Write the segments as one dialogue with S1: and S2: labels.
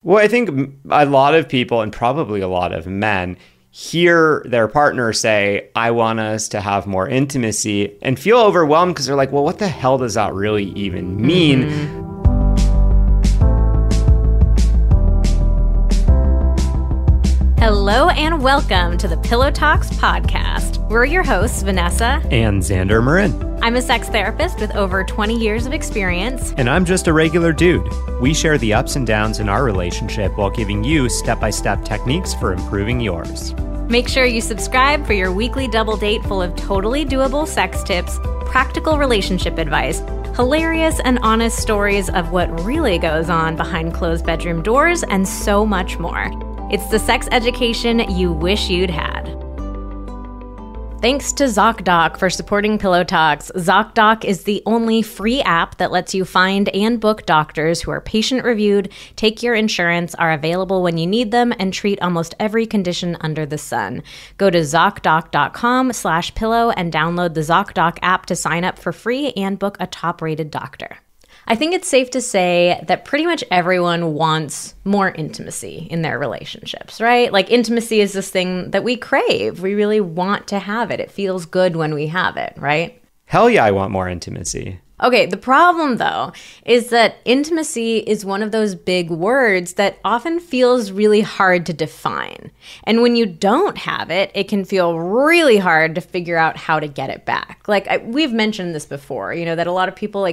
S1: Well, I think a lot of people, and probably a lot of men, hear their partner say, I want us to have more intimacy, and feel overwhelmed because they're like, well, what the hell does that really even mean?
S2: Hello and welcome to the Pillow Talks podcast. We're your hosts, Vanessa
S1: And Xander Marin.
S2: I'm a sex therapist with over 20 years of experience.
S1: And I'm just a regular dude. We share the ups and downs in our relationship while giving you step-by-step techniques for improving yours.
S2: Make sure you subscribe for your weekly double date full of totally doable sex tips, practical relationship advice, hilarious and honest stories of what really goes on behind closed bedroom doors, and so much more. It's the sex education you wish you'd had. Thanks to ZocDoc for supporting Pillow Talks. ZocDoc is the only free app that lets you find and book doctors who are patient-reviewed, take your insurance, are available when you need them, and treat almost every condition under the sun. Go to ZocDoc.com/pillow and download the ZocDoc app to sign up for free and book a top-rated doctor. I think it's safe to say that pretty much everyone wants more intimacy in their relationships, right? Like, intimacy is this thing that we crave. We really want to have it. It feels good when we have it, right?
S1: Hell yeah, I want more intimacy.
S2: Okay, the problem, though, is that intimacy is one of those big words that often feels really hard to define. And when you don't have it, it can feel really hard to figure out how to get it back. We've mentioned this before, that a lot of people,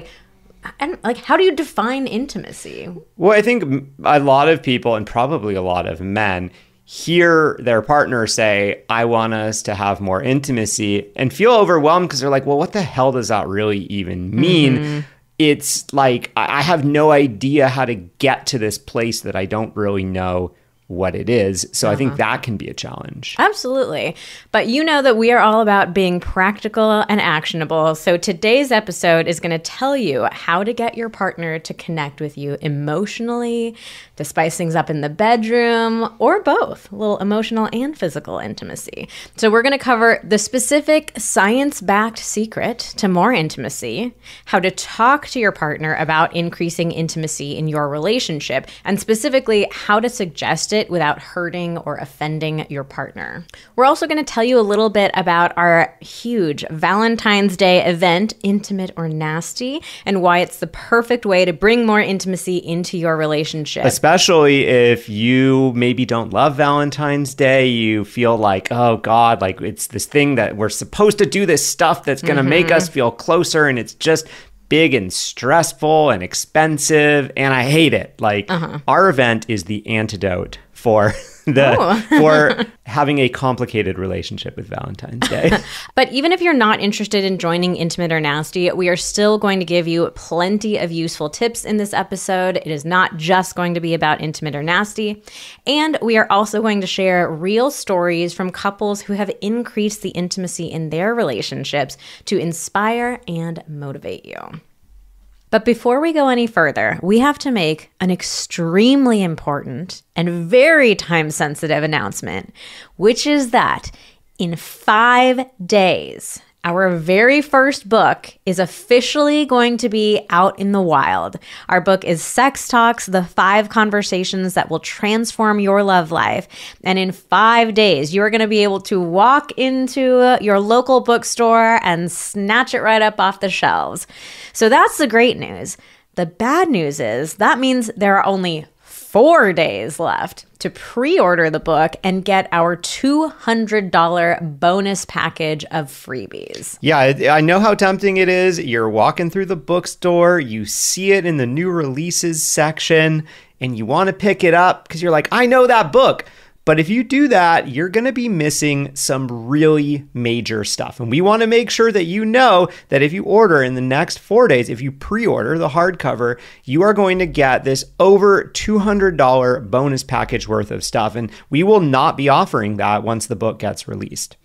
S2: how do you define intimacy?
S1: Well, I think a lot of people, and probably a lot of men, hear their partner say, I want us to have more intimacy, and feel overwhelmed because they're like, well, what the hell does that really even mean? It's like, I have no idea how to get to this place that I don't really know what it is. So I think that can be a challenge.
S2: Absolutely. But you know that we are all about being practical and actionable. So today's episode is going to tell you how to get your partner to connect with you emotionally, to spice things up in the bedroom, or both, a little emotional and physical intimacy. So we're going to cover the specific science-backed secret to more intimacy, how to talk to your partner about increasing intimacy in your relationship, and specifically how to suggest it without hurting or offending your partner. We're also going to tell you a little bit about our huge Valentine's Day event, Intimate or Nasty, and why it's the perfect way to bring more intimacy into your relationship.
S1: Especially if you maybe don't love Valentine's Day, you feel like, oh God, like it's this thing that we're supposed to do, this stuff that's going to make us feel closer, and it's just big and stressful and expensive, and I hate it. Our event is the antidote for for having a complicated relationship with Valentine's Day.
S2: But even if you're not interested in joining Intimate or Nasty, we are still going to give you plenty of useful tips in this episode. It is not just going to be about Intimate or Nasty. And we are also going to share real stories from couples who have increased the intimacy in their relationships to inspire and motivate you. But before we go any further, we have to make an extremely important and very time-sensitive announcement, which is that in 5 days, our very first book is officially going to be out in the wild. Our book is Sex Talks, the 5 conversations that will transform your love life. And in 5 days, you're going to be able to walk into your local bookstore and snatch it right up off the shelves. So that's the great news. The bad news is that means there are only 4 days left to pre-order the book and get our $200 bonus package of freebies.
S1: Yeah, I know how tempting it is. You're walking through the bookstore, you see it in the new releases section, and you want to pick it up because you're like, I know that book. But if you do that, you're going to be missing some really major stuff. And we want to make sure that you know that if you order in the next 4 days, if you pre-order the hardcover, you are going to get this over $200 bonus package worth of stuff. And we will not be offering that once the book gets released.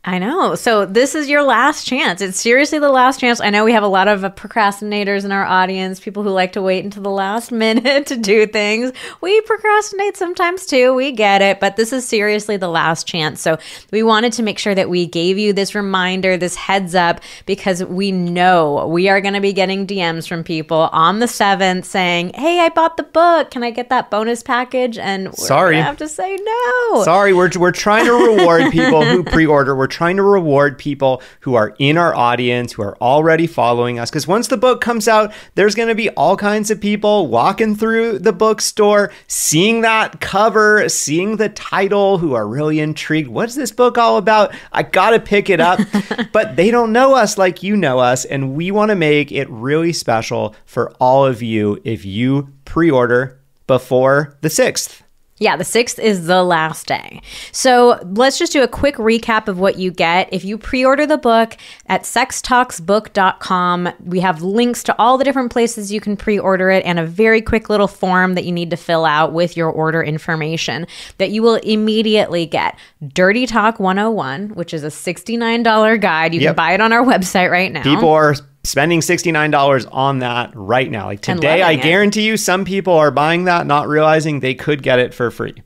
S2: I know. So this is your last chance. It's seriously the last chance. I know we have a lot of procrastinators in our audience, people who like to wait until the last minute to do things. We procrastinate sometimes too. We get it. But this is seriously the last chance. So we wanted to make sure that we gave you this reminder, this heads up, because we know we are going to be getting DMs from people on the 7th saying, hey, I bought the book. Can I get that bonus package? And we're going to have to say no.
S1: Sorry, we're trying to reward people who pre-order. We're trying to reward people who are in our audience, who are already following us. Because once the book comes out, there's going to be all kinds of people walking through the bookstore, seeing that cover, seeing the title, who are really intrigued. What's this book all about? I got to pick it up. But they don't know us like you know us. And we want to make it really special for all of you if you pre-order before the 6th.
S2: Yeah, the 6th is the last day. So let's just do a quick recap of what you get. If you pre-order the book at sextalksbook.com, we have links to all the different places you can pre-order it and a very quick little form that you need to fill out with your order information that you will immediately get. Dirty Talk 101, which is a $69 guide. You can buy it on our website right now.
S1: People are spending $69 on that right now. Like today, I guarantee you some people are buying that, not realizing they could get it for free.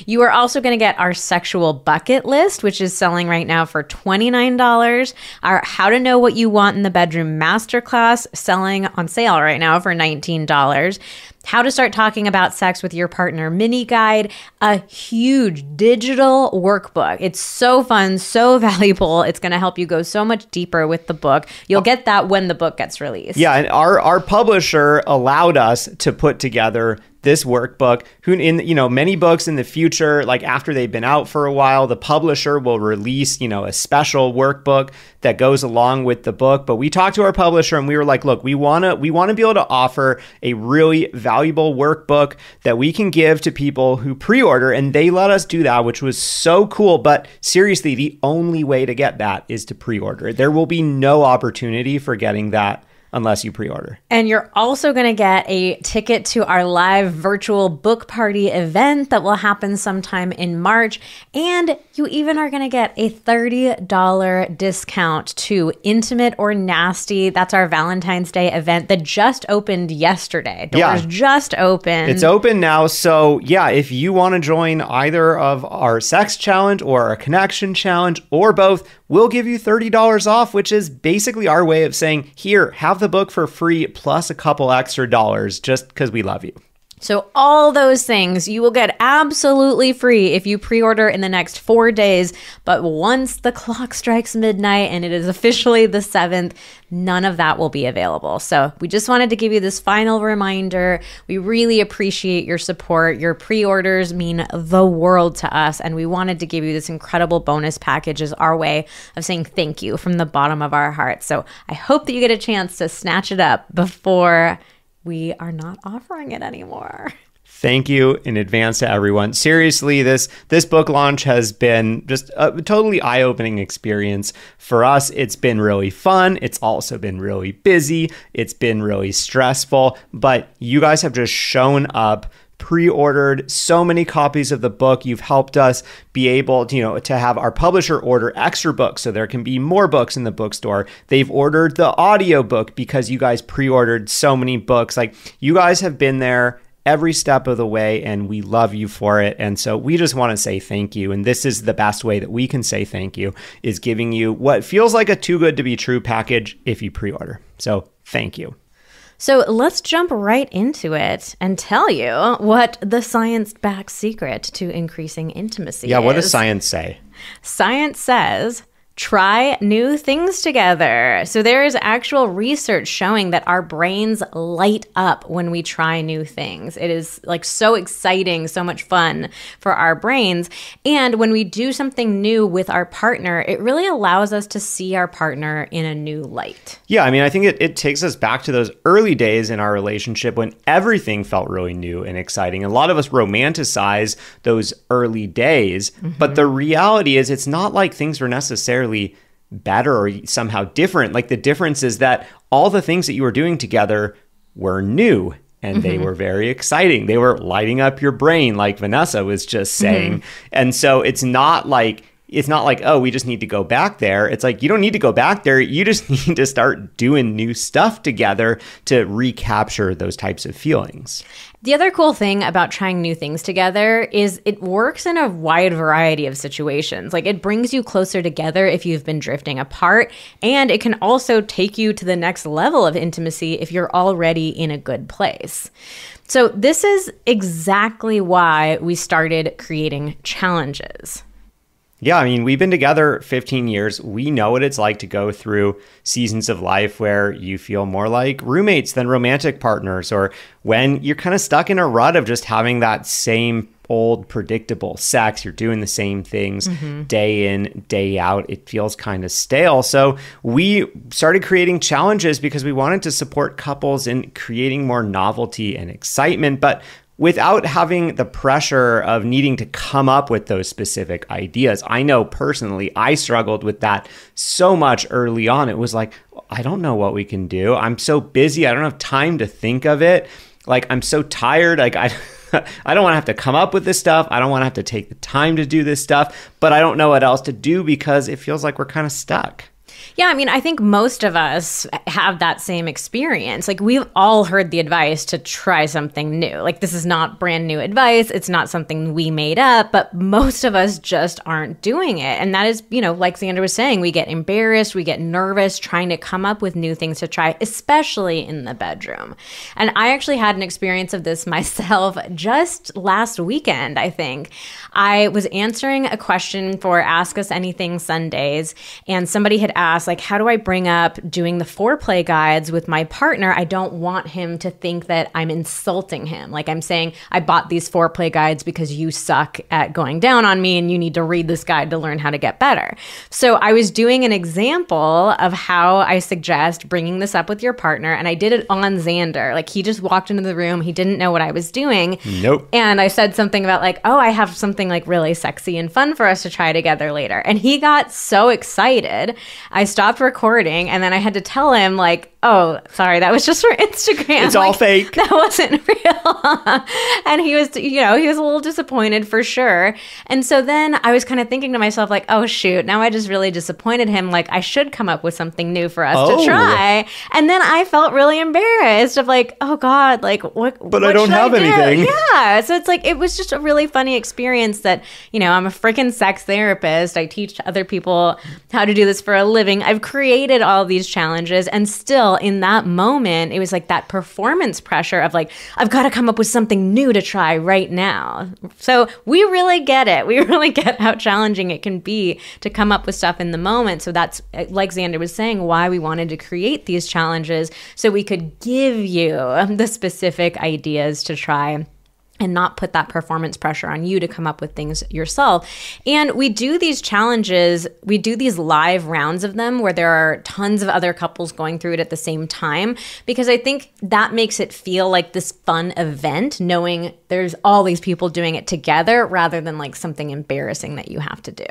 S2: You are also going to get our sexual bucket list, which is selling right now for $29. Our How to Know What You Want in the Bedroom masterclass, selling on sale right now for $19. How to Start Talking About Sex with Your Partner mini guide, a huge digital workbook. It's so fun, so valuable. It's going to help you go so much deeper with the book. You'll get that when the book gets released.
S1: Yeah, and our publisher allowed us to put together this workbook. Who in many books in the future, like after they've been out for a while, the publisher will release a special workbook that goes along with the book. But we talked to our publisher and we were like, look, we want to be able to offer a really valuable workbook that we can give to people who pre-order, and they let us do that, which was so cool. But seriously, the only way to get that is to pre-order. There will be no opportunity for getting that unless you pre-order.
S2: And you're also going to get a ticket to our live virtual book party event that will happen sometime in March. And you even are going to get a $30 discount to Intimate or Nasty. That's our Valentine's Day event that just opened yesterday. Doors just opened.
S1: It's open now. So yeah, if you want to join either of our sex challenge or our connection challenge or both, we'll give you $30 off, which is basically our way of saying, here, have the book for free plus a couple extra dollars just because we love you.
S2: So all those things you will get absolutely free if you pre-order in the next 4 days. But once the clock strikes midnight and it is officially the 7th, none of that will be available. So we just wanted to give you this final reminder. We really appreciate your support. Your pre-orders mean the world to us. And we wanted to give you this incredible bonus package as our way of saying thank you from the bottom of our hearts. So I hope that you get a chance to snatch it up before we are not offering it anymore.
S1: Thank you in advance to everyone. Seriously, this book launch has been just a totally eye-opening experience. For us, it's been really fun. It's also been really busy. It's been really stressful. But you guys have just shown up, pre-ordered so many copies of the book. You've helped us be able to have our publisher order extra books so there can be more books in the bookstore. They've ordered the audiobook because you guys pre-ordered so many books. Like, you guys have been there every step of the way, and we love you for it. And so we just want to say thank you. And this is the best way that we can say thank you, is giving you what feels like a too good to be true package if you pre-order. So thank you.
S2: So let's jump right into it and tell you what the science-backed secret to increasing intimacy is.
S1: Yeah, what does science say?
S2: Science says, try new things together. So there is actual research showing that our brains light up when we try new things. It is like so exciting, so much fun for our brains. And when we do something new with our partner, it really allows us to see our partner in a new light.
S1: Yeah, I mean, I think it takes us back to those early days in our relationship when everything felt really new and exciting. A lot of us romanticize those early days, but the reality is it's not like things were necessarily better or somehow different. Like, the difference is that all the things that you were doing together were new and they were very exciting. They were lighting up your brain, like Vanessa was just saying. And so it's not like it's not like, oh, we just need to go back there. It's like, you don't need to go back there. You just need to start doing new stuff together to recapture those types of feelings.
S2: The other cool thing about trying new things together is it works in a wide variety of situations. Like, it brings you closer together if you've been drifting apart, and it can also take you to the next level of intimacy if you're already in a good place. So this is exactly why we started creating challenges.
S1: Yeah, I mean, we've been together 15 years. We know what it's like to go through seasons of life where you feel more like roommates than romantic partners, or when you're kind of stuck in a rut of just having that same old predictable sex. You're doing the same things day in, day out. It feels kind of stale. So we started creating challenges because we wanted to support couples in creating more novelty and excitement, but without having the pressure of needing to come up with those specific ideas. I know personally, I struggled with that so much early on. It was like, I don't know what we can do. I'm so busy. I don't have time to think of it. Like, I'm so tired. Like, I don't want to have to come up with this stuff. I don't want to have to take the time to do this stuff, but I don't know what else to do because it feels like we're kind of stuck.
S2: Yeah, I mean, I think most of us have that same experience. Like, we've all heard the advice to try something new. Like, this is not brand new advice. It's not something we made up, but most of us just aren't doing it. And that is, you know, like Xander was saying, we get embarrassed, we get nervous trying to come up with new things to try, especially in the bedroom. And I actually had an experience of this myself just last weekend, I think. I was answering a question for Ask Us Anything Sundays, and somebody had asked, like, how do I bring up doing the foreplay guides with my partner? I don't want him to think that I'm insulting him. Like, I'm saying, I bought these foreplay guides because you suck at going down on me and you need to read this guide to learn how to get better. So I was doing an example of how I suggest bringing this up with your partner, and I did it on Xander. Like, he just walked into the room. He didn't know what I was doing.
S1: Nope.
S2: And I said something about like, oh, I have something like really sexy and fun for us to try together later. And he got so excited. I stopped recording, and then I had to tell him like, oh, sorry, that was just for Instagram.
S1: It's all fake.
S2: That wasn't real. And he was, you know, he was a little disappointed for sure. And so then I was kind of thinking to myself like, oh shoot, now I just really disappointed him. Like, I should come up with something new for us to try. And then I felt really embarrassed of like, oh God, like what
S1: I don't have anything.
S2: Yeah. So it's like, it was just a really funny experience that, you know, I'm a freaking sex therapist. I teach other people how to do this for a living. I've created all these challenges, and still in that moment, it was like that performance pressure of like, I've got to come up with something new to try right now. So we really get it. We really get how challenging it can be to come up with stuff in the moment. So that's, like Xander was saying, why we wanted to create these challenges, so we could give you the specific ideas to try and not put that performance pressure on you to come up with things yourself. And we do these challenges, we do these live rounds of them where there are tons of other couples going through it at the same time, because I think that makes it feel like this fun event, knowing there's all these people doing it together rather than like something embarrassing that you have to do.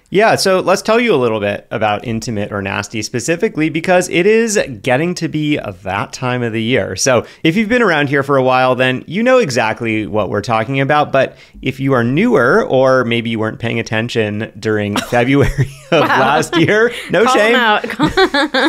S1: Yeah, so let's tell you a little bit about Intimate or Nasty specifically, because it is getting to be that time of the year. So if you've been around here for a while, then you know exactly what we're talking about. But if you are newer, or maybe you weren't paying attention during February of last year, no
S2: Call
S1: shame.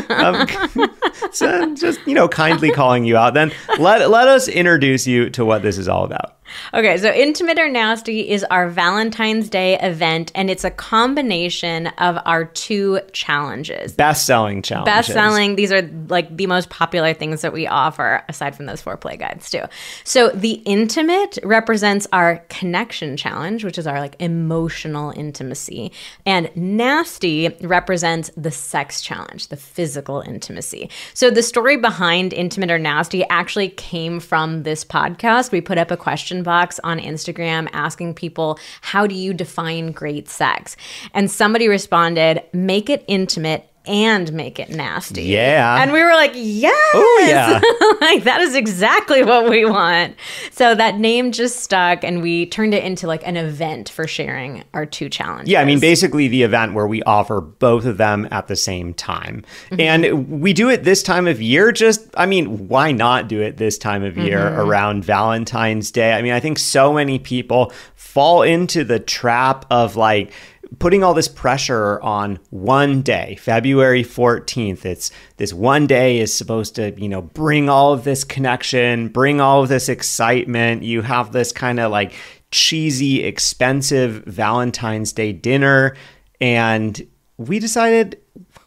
S2: Them
S1: So just, you know, kindly calling you out. Then let us introduce you to what this is all about.
S2: Okay, so Intimate or Nasty is our Valentine's Day event, and it's a combination of our two challenges.
S1: Best-selling challenges.
S2: Best-selling. These are like the most popular things that we offer, aside from those foreplay guides too. So the Intimate represents our connection challenge, which is our like emotional intimacy. And Nasty represents the sex challenge, the physical intimacy. So the story behind Intimate or Nasty actually came from this podcast. We put up a question box on Instagram asking people, how do you define great sex? And somebody responded, make it intimate and make it nasty.
S1: Yeah.
S2: And we were like, yes.
S1: Oh, yeah.
S2: Like, that is exactly what we want. So that name just stuck, and we turned it into like an event for sharing our two challenges.
S1: Yeah, I mean, basically the event where we offer both of them at the same time. Mm-hmm. And we do it this time of year. Just, I mean, why not do it this time of year around Valentine's Day? I mean, I think so many people fall into the trap of like putting all this pressure on one day, February 14th. It's this one day is supposed to, bring all of this connection, bring all of this excitement. You have this kind of like cheesy, expensive Valentine's Day dinner. And we decided,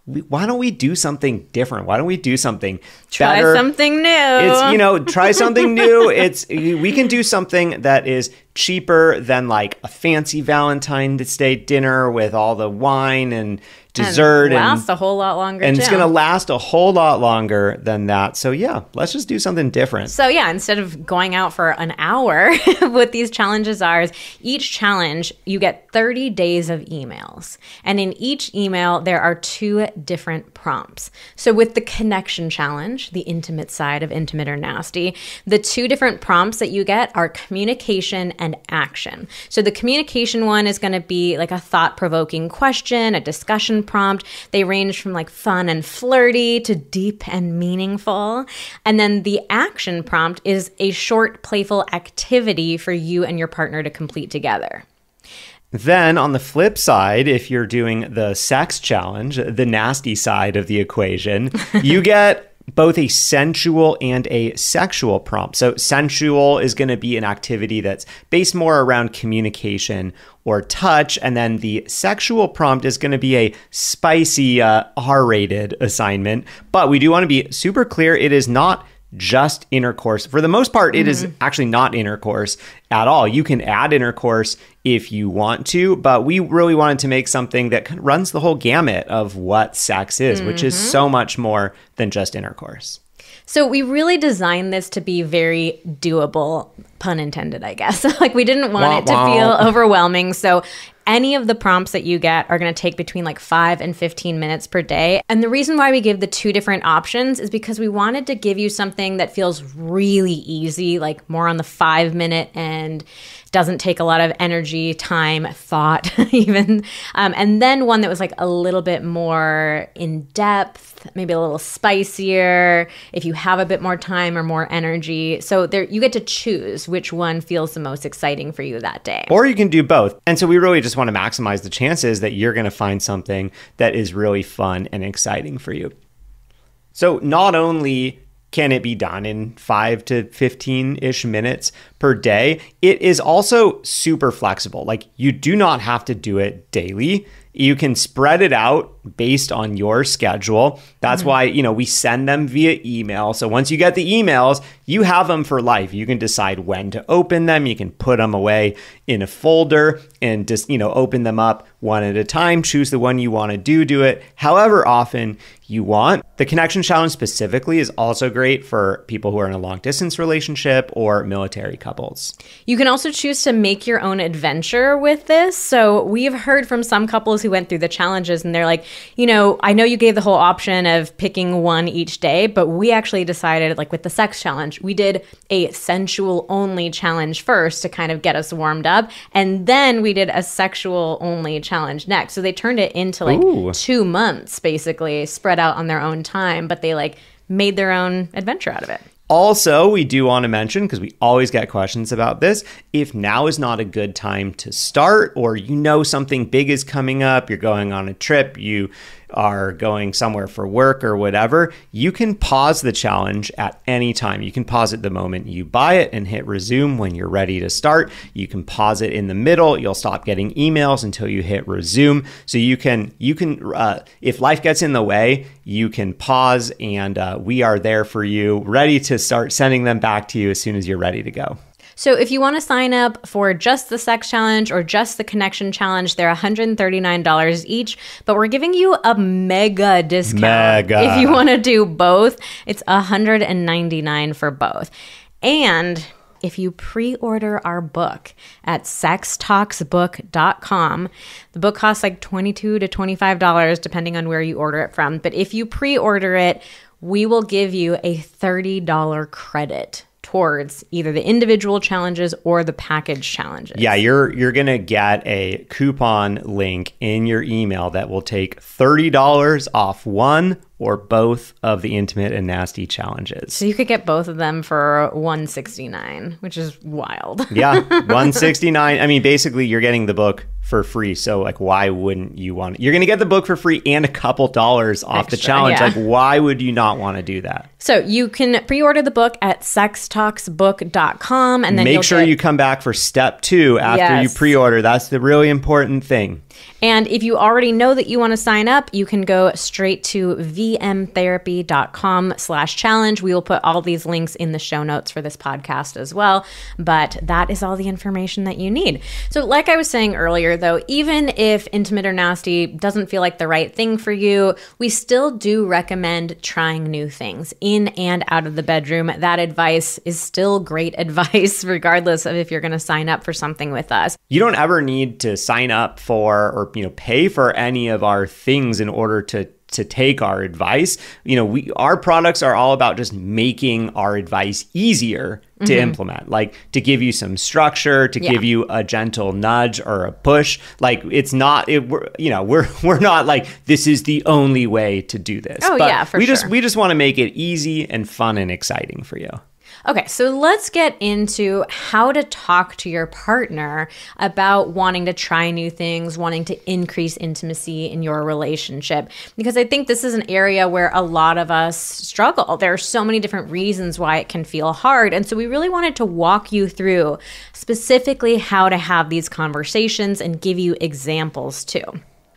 S1: why don't we do something different? Why don't we do something better?
S2: Try something new.
S1: It's, try something new. We can do something that is cheaper than like a fancy Valentine's Day dinner with all the wine and dessert.
S2: And last a whole lot longer,
S1: and
S2: too.
S1: It's going to last a whole lot longer than that. So yeah, let's just do something different.
S2: So yeah, instead of going out for an hour, what these challenges are is each challenge, you get 30 days of emails. And in each email, there are 2 different prompts. So with the connection challenge, the intimate side of Intimate or Nasty, the 2 different prompts that you get are communication and action. So the communication one is going to be like a thought-provoking question, a discussion prompt. They range from like fun and flirty to deep and meaningful. And then the action prompt is a short, playful activity for you and your partner to complete together.
S1: Then on the flip side, if you're doing the sex challenge, the nasty side of the equation, you get both a sensual and a sexual prompt. So sensual is going to be an activity that's based more around communication or touch. And then the sexual prompt is going to be a spicy R-rated assignment. But we do want to be super clear. It is not just intercourse. For the most part, it is actually not intercourse at all. You can add intercourse if you want to, but we really wanted to make something that runs the whole gamut of what sex is, which is so much more than just intercourse.
S2: So we really designed this to be very doable, pun intended, I guess. Like we didn't want it to feel overwhelming. So any of the prompts that you get are going to take between like 5 and 15 minutes per day. And the reason why we give the 2 different options is because we wanted to give you something that feels really easy, like more on the 5-minute end, doesn't take a lot of energy, time, thought even. And then one that was like a little bit more in depth, maybe a little spicier, if you have a bit more time or more energy. So there, you get to choose which one feels the most exciting for you that day.
S1: Or you can do both. And so we really just want to maximize the chances that you're going to find something that is really fun and exciting for you. So not only can it be done in 5 to 15-ish minutes per day, it is also super flexible. Like you do not have to do it daily. You can spread it out based on your schedule. That's why, we send them via email. So once you get the emails, you have them for life. You can decide when to open them. You can put them away in a folder and just, open them up one at a time. Choose the one you want to do it however often you want. The connection challenge specifically is also great for people who are in a long distance relationship or military couples.
S2: You can also choose to make your own adventure with this. So we've heard from some couples who went through the challenges and they're like, I know you gave the whole option of picking one each day, but we actually decided, like with the sex challenge, we did a sensual only challenge first to kind of get us warmed up. And then we did a sexual only challenge next. So they turned it into like 2 months, basically spread out on their own time, but they like made their own adventure out of it.
S1: Also, we do want to mention, because we always get questions about this, if now is not a good time to start, or something big is coming up, you're going on a trip, you are going somewhere for work or whatever, you can pause the challenge at any time. You can pause it the moment you buy it and hit resume when you're ready to start. You can pause it in the middle. You'll stop getting emails until you hit resume. So you can if life gets in the way, you can pause, and we are there for you, ready to start sending them back to you as soon as you're ready to go.
S2: So if you want to sign up for just the sex challenge or just the connection challenge, they're $139 each, but we're giving you a mega discount. If you want to do both, it's $199 for both. And if you pre-order our book at sextalksbook.com, the book costs like $22 to $25 depending on where you order it from. But if you pre-order it, we will give you a $30 credit towards either the individual challenges or the package challenges.
S1: Yeah, you're going to get a coupon link in your email that will take $30 off one or both of the Intimate and Nasty challenges.
S2: So you could get both of them for $169, which is wild.
S1: Yeah, $169. I mean, basically, you're getting the book for free. So like, why wouldn't you want it? You're going to get the book for free and a couple dollars off the challenge. Like, why would you not want to do that?
S2: So you can pre-order the book at sextalksbook.com, and then
S1: make sure you come back for step 2 after you pre-order. That's the really important thing.
S2: And if you already know that you want to sign up, you can go straight to vmtherapy.com/challenge. We will put all these links in the show notes for this podcast as well. But that is all the information that you need. So like I was saying earlier, though, even if intimate or nasty doesn't feel like the right thing for you, we still do recommend trying new things in and out of the bedroom. That advice is still great advice, regardless of if you're going to sign up for something with us.
S1: You don't ever need to sign up for or pay for any of our things in order to take our advice. Our products are all about just making our advice easier to implement, like to give you some structure, to give you a gentle nudge or a push. Like it's not, we're not like, this is the only way to do this.
S2: Oh,
S1: but
S2: yeah, for
S1: we
S2: sure.
S1: We just want to make it easy and fun and exciting for you.
S2: Okay, so let's get into how to talk to your partner about wanting to try new things, wanting to increase intimacy in your relationship. Because I think this is an area where a lot of us struggle. There are so many different reasons why it can feel hard. And so we really wanted to walk you through specifically how to have these conversations and give you examples too.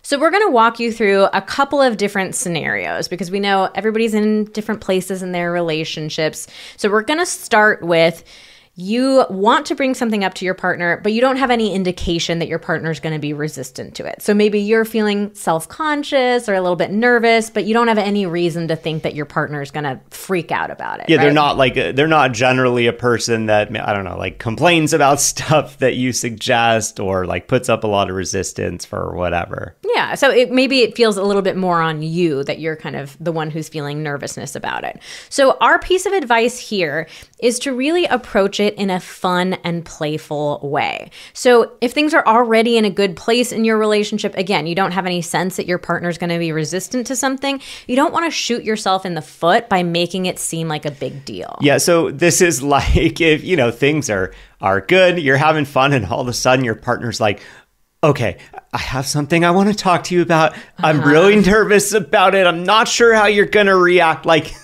S2: So we're going to walk you through a couple of different scenarios because we know everybody's in different places in their relationships. So we're going to start with you want to bring something up to your partner, but you don't have any indication that your partner is going to be resistant to it. So maybe you're feeling self-conscious or a little bit nervous, but you don't have any reason to think that your partner is going to freak out about it.
S1: Yeah,
S2: right?
S1: they're not generally a person that, I don't know, like complains about stuff that you suggest or like puts up a lot of resistance for whatever.
S2: Yeah, so maybe it feels a little bit more on you that you're kind of the one who's feeling nervousness about it. So our piece of advice here is to really approach it in a fun and playful way. So if things are already in a good place in your relationship, again, you don't have any sense that your partner's going to be resistant to something, you don't want to shoot yourself in the foot by making it seem like a big deal.
S1: Yeah, so this is like if, things are good, you're having fun, and all of a sudden your partner's like, okay, I have something I want to talk to you about. I'm really nervous about it. I'm not sure how you're going to react. Like,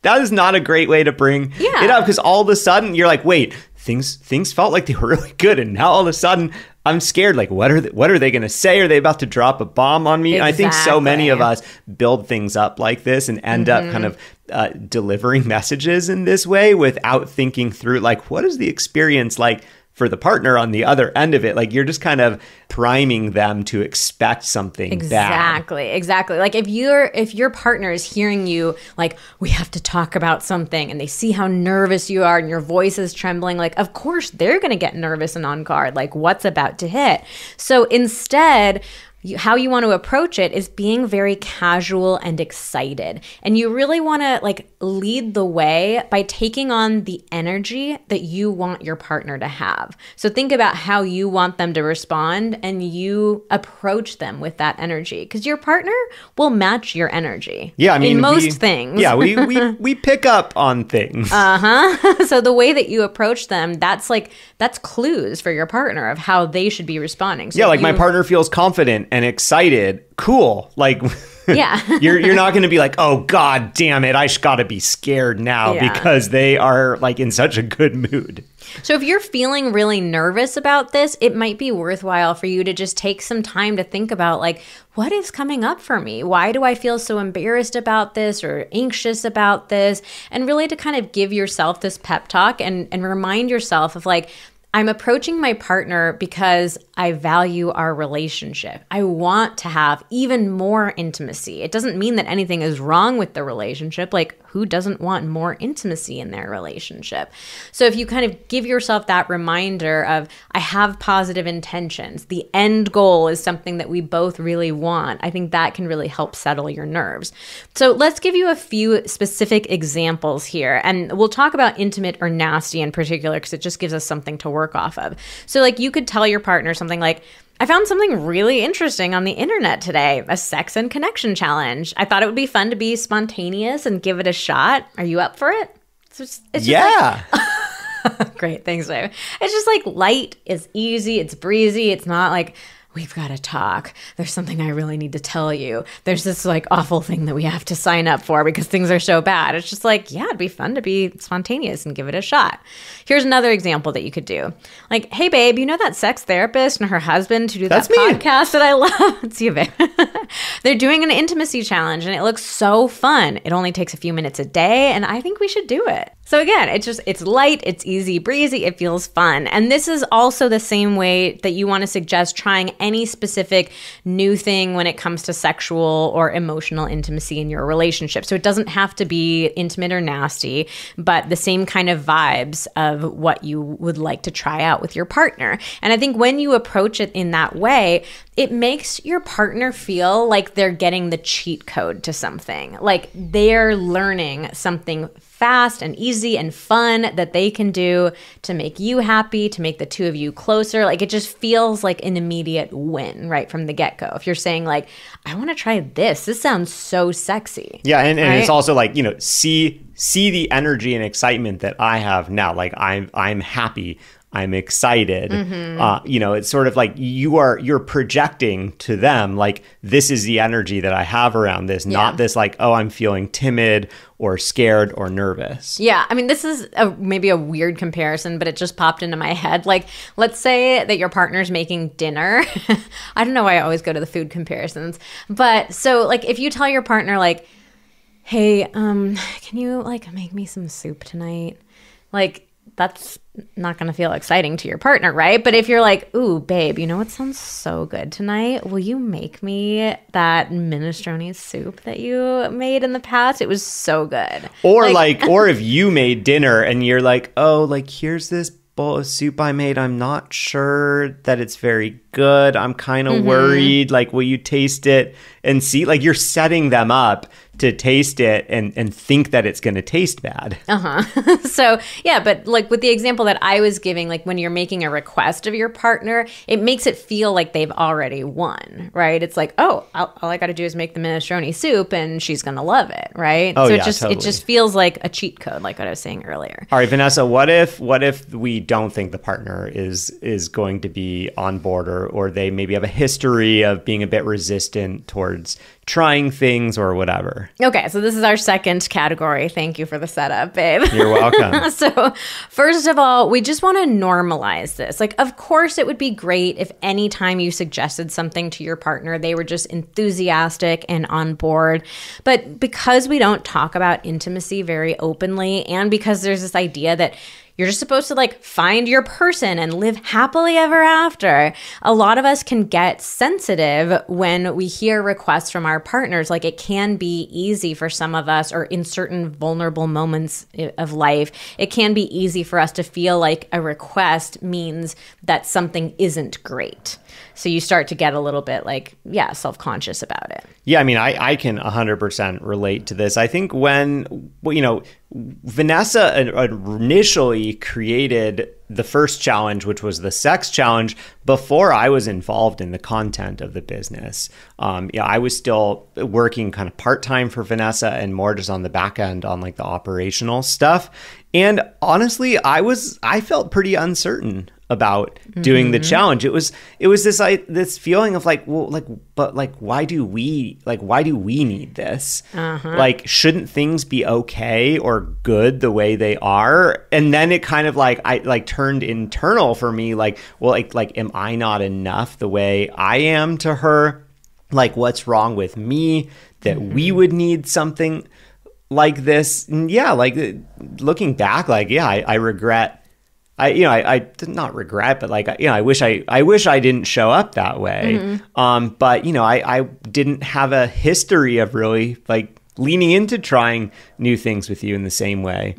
S1: that is not a great way to bring it up, because all of a sudden you're like, wait, things felt like they were really good, and now all of a sudden I'm scared. Like, what are they going to say? Are they about to drop a bomb on me?
S2: Exactly.
S1: And I think so many of us build things up like this and end up kind of delivering messages in this way without thinking through, like, what is the experience like for the partner on the other end of it? Like, you're just kind of priming them to expect something bad.
S2: Exactly. Like if your partner is hearing you like, we have to talk about something, and they see how nervous you are and your voice is trembling, like, of course they're going to get nervous and on guard, like what's about to hit. So instead, how you want to approach it is being very casual and excited. And you really want to like lead the way by taking on the energy that you want your partner to have. So think about how you want them to respond, and you approach them with that energy, because your partner will match your energy.
S1: Yeah, I mean,
S2: in most things.
S1: Yeah, we pick up on things.
S2: So the way that you approach them, that's clues for your partner of how they should be responding. So
S1: yeah, like my partner feels confident and excited. Cool. Like,
S2: yeah,
S1: you're not going to be like, oh God damn it, I got to be scared now because they are like in such a good mood.
S2: So if you're feeling really nervous about this, it might be worthwhile for you to just take some time to think about, like, what is coming up for me? Why do I feel so embarrassed about this or anxious about this? And really to kind of give yourself this pep talk and remind yourself of, like, I'm approaching my partner because I value our relationship. I want to have even more intimacy. It doesn't mean that anything is wrong with the relationship. Like, who doesn't want more intimacy in their relationship? So if you kind of give yourself that reminder of, I have positive intentions, the end goal is something that we both really want, I think that can really help settle your nerves. So let's give you a few specific examples here. And we'll talk about intimate or nasty in particular, because it just gives us something to work off of. So like, you could tell your partner something like, I found something really interesting on the internet today, a sex and connection challenge. I thought it would be fun to be spontaneous and give it a shot. Are you up for it? It's just
S1: yeah.
S2: Like, great. Thanks, babe. It's just like light, it's easy, it's breezy. It's not like we've got to talk. There's something I really need to tell you. There's this like awful thing that we have to sign up for because things are so bad. It's just like, yeah, it'd be fun to be spontaneous and give it a shot. Here's another example that you could do. Like, hey, babe, you know that sex therapist and her husband who do that podcast that I love? It's you, babe. They're doing an intimacy challenge and it looks so fun. It only takes a few minutes a day and I think we should do it. So again, it's light, it's easy breezy, it feels fun. And this is also the same way that you want to suggest trying any specific new thing when it comes to sexual or emotional intimacy in your relationship. So it doesn't have to be intimate or nasty, but the same kind of vibes of what you would like to try out with your partner. And I think when you approach it in that way, it makes your partner feel like they're getting the cheat code to something, like they're learning something fast and easy and fun that they can do to make you happy, to make the two of you closer. Like it just feels like an immediate win right from the get-go. If you're saying like, I want to try this. This sounds so sexy.
S1: Yeah, and it's also like, see the energy and excitement that I have now. Like I'm happy. I'm excited. It's sort of like you're projecting to them like this is the energy that I have around this, not this like, oh, I'm feeling timid or scared or nervous.
S2: Yeah, I mean, this is maybe a weird comparison, but it just popped into my head. Like, let's say that your partner's making dinner. I don't know why I always go to the food comparisons, but so like if you tell your partner like, hey, can you like make me some soup tonight? Like, that's not going to feel exciting to your partner, right? But if you're like, ooh, babe, you know what sounds so good tonight? Will you make me that minestrone soup that you made in the past? It was so good.
S1: Or or if you made dinner and you're like, oh, like here's this bowl of soup I made. I'm not sure that it's very good. I'm kind of worried. Like, will you taste it and see? Like, you're setting them up to taste it and think that it's going to taste bad.
S2: So, yeah, but like with the example that I was giving, like when you're making a request of your partner, it makes it feel like they've already won, right? It's like, oh, all I got to do is make the minestrone soup and she's going to love it, right?
S1: Oh,
S2: so
S1: yeah,
S2: it just feels like a cheat code, like what I was saying earlier.
S1: All right, Vanessa, what if we don't think the partner is going to be on board or they maybe have a history of being a bit resistant towards trying things or whatever?
S2: Okay, so this is our second category. Thank you for the setup, babe.
S1: You're welcome.
S2: So first of all, we just want to normalize this. Like, of course, it would be great if anytime you suggested something to your partner, they were just enthusiastic and on board. But because we don't talk about intimacy very openly, and because there's this idea that you're just supposed to like find your person and live happily ever after, a lot of us can get sensitive when we hear requests from our partners. Like it can be easy for some of us, or in certain vulnerable moments of life, it can be easy for us to feel like a request means that something isn't great. So you start to get a little bit like, self-conscious about it.
S1: Yeah, I mean, I can 100% relate to this. I think when, Vanessa initially created the first challenge, which was the sex challenge, before I was involved in the content of the business. I was still working kind of part-time for Vanessa and more just on the back end on like the operational stuff. And honestly, I felt pretty uncertain about doing the challenge. It was this feeling of like, well, like, but like, why do we need this? Like, shouldn't things be okay or good the way they are? And then it kind of like, I like turned internal for me, like, well, like, am I not enough the way I am to her? Like, what's wrong with me that we would need something like this? And yeah, like looking back, like, yeah, I regret. I did not regret, but like, I wish I didn't show up that way. But I didn't have a history of really like leaning into trying new things with you in the same way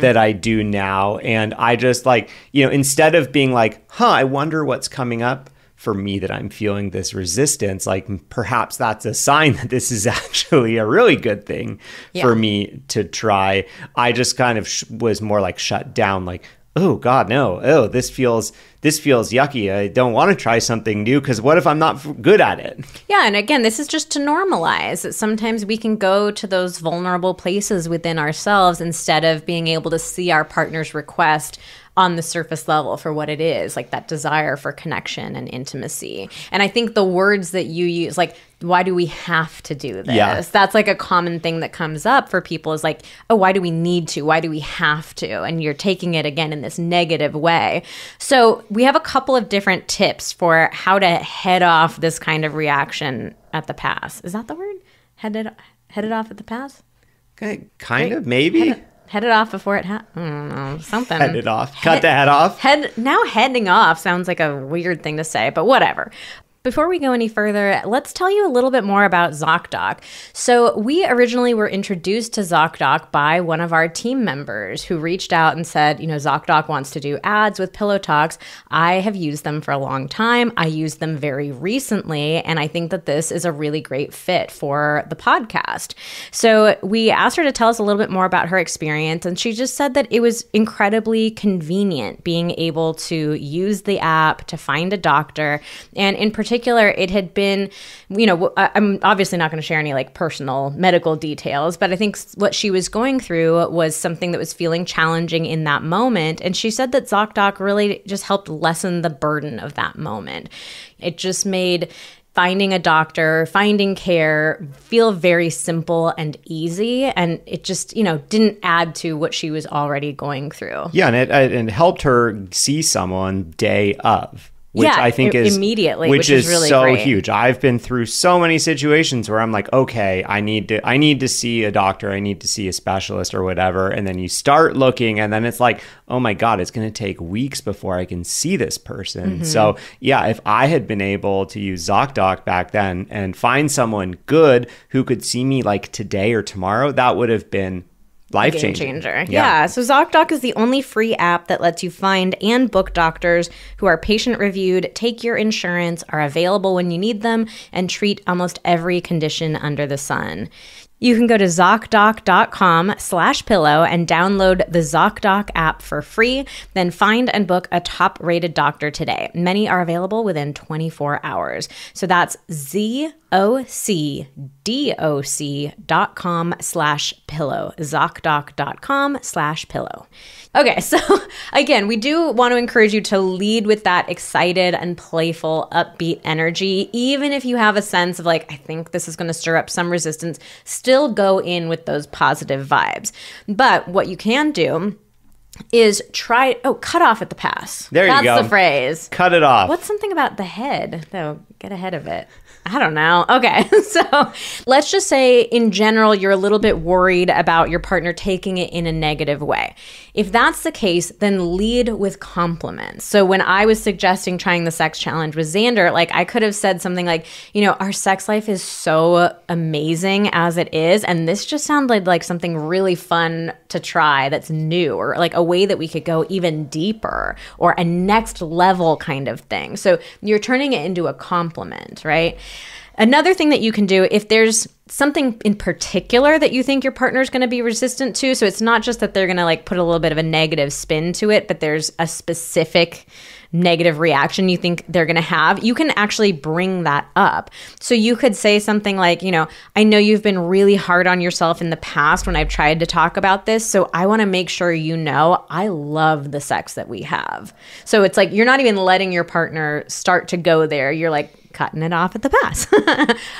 S1: that I do now. And I just like, instead of being like, I wonder what's coming up for me that I'm feeling this resistance, like perhaps that's a sign that this is actually a really good thing for me to try. I just kind of was more like shut down, like, oh God, no. Oh, this feels yucky. I don't want to try something new because what if I'm not good at it?
S2: Yeah, and again, this is just to normalize that sometimes we can go to those vulnerable places within ourselves instead of being able to see our partner's request on the surface level for what it is, like that desire for connection and intimacy. And I think the words that you use, like, why do we have to do this?
S1: Yeah.
S2: That's like a common thing that comes up for people is like, oh, why do we need to? Why do we have to? And you're taking it again in this negative way. So we have a couple of different tips for how to head off this kind of reaction at the pass. Is that the word? Head it off at the pass?
S1: Okay, kind of, maybe.
S2: Head it off before it I don't know, something.
S1: Head it off. Cut the head off.
S2: Now heading off sounds like a weird thing to say, but whatever. Before we go any further, let's tell you a little bit more about ZocDoc. So we originally were introduced to ZocDoc by one of our team members who reached out and said, ZocDoc wants to do ads with Pillow Talks. I have used them for a long time. I used them very recently, and I think that this is a really great fit for the podcast. So we asked her to tell us a little bit more about her experience, and she just said that it was incredibly convenient being able to use the app to find a doctor, and in particular, it had been, I'm obviously not going to share any like personal medical details, but I think what she was going through was something that was feeling challenging in that moment. And she said that ZocDoc really just helped lessen the burden of that moment. It just made finding a doctor, finding care feel very simple and easy. And it just, didn't add to what she was already going through.
S1: Yeah, and it helped her see someone day of. Which I think is
S2: immediately,
S1: which is
S2: really
S1: so
S2: great.
S1: huge. I've been through so many situations where I'm like, okay, I need to see a doctor, I need to see a specialist or whatever, and then you start looking, and then it's like, oh my God, it's going to take weeks before I can see this person. Mm-hmm. So yeah, if I had been able to use ZocDoc back then and find someone good who could see me like today or tomorrow, that would have been life-changing.
S2: Game changer. Yeah. So ZocDoc is the only free app that lets you find and book doctors who are patient-reviewed, take your insurance, are available when you need them, and treat almost every condition under the sun. You can go to ZocDoc.com/pillow and download the ZocDoc app for free. Then find and book a top-rated doctor today. Many are available within 24 hours. So that's ZocDoc.com/pillow. ZocDoc.com/pillow. Okay, so again, we do want to encourage you to lead with that excited and playful, upbeat energy. Even if you have a sense of like, I think this is going to stir up some resistance, still go in with those positive vibes. But what you can do is cut off at the pass.
S1: There you go.
S2: That's the phrase.
S1: Cut it off.
S2: What's something about the head, though? Get ahead of it. I don't know. Okay, so let's just say in general, you're a little bit worried about your partner taking it in a negative way. If that's the case, then lead with compliments. So when I was suggesting trying the sex challenge with Xander, like I could have said something like, our sex life is so amazing as it is, and this just sounded like something really fun to try that's new, or like a way that we could go even deeper, or a next level kind of thing. So you're turning it into a compliment, right? Another thing that you can do, if there's something in particular that you think your partner is going to be resistant to, so it's not just that they're going to like put a little bit of a negative spin to it, but there's a specific negative reaction you think they're going to have, you can actually bring that up. So you could say something like, I know you've been really hard on yourself in the past when I've tried to talk about this, so I want to make sure I love the sex that we have. So it's like you're not even letting your partner start to go there. You're like cutting it off at the pass.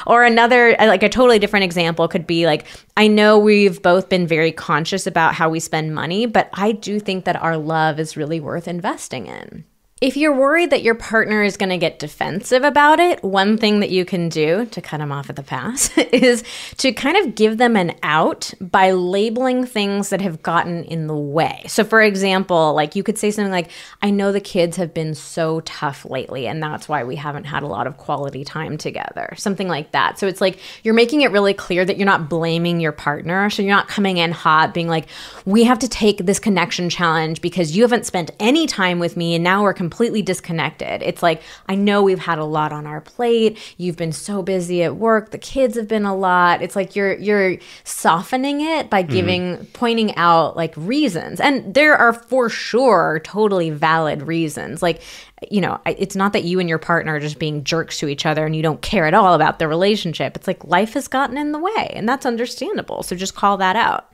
S2: Or another, like a totally different example could be like, I know we've both been very conscious about how we spend money, but I do think that our love is really worth investing in. If you're worried that your partner is going to get defensive about it, one thing that you can do to cut them off at the pass is to kind of give them an out by labeling things that have gotten in the way. So for example, like you could say something like, I know the kids have been so tough lately, and that's why we haven't had a lot of quality time together. Something like that. So it's like you're making it really clear that you're not blaming your partner. So you're not coming in hot being like, we have to take this connection challenge because you haven't spent any time with me and now we're completely disconnected. It's like, I know we've had a lot on our plate. You've been so busy at work. The kids have been a lot. It's like you're softening it by pointing out like reasons. And there are for sure totally valid reasons. Like, it's not that you and your partner are just being jerks to each other and you don't care at all about the relationship. It's like life has gotten in the way, and that's understandable. So just call that out.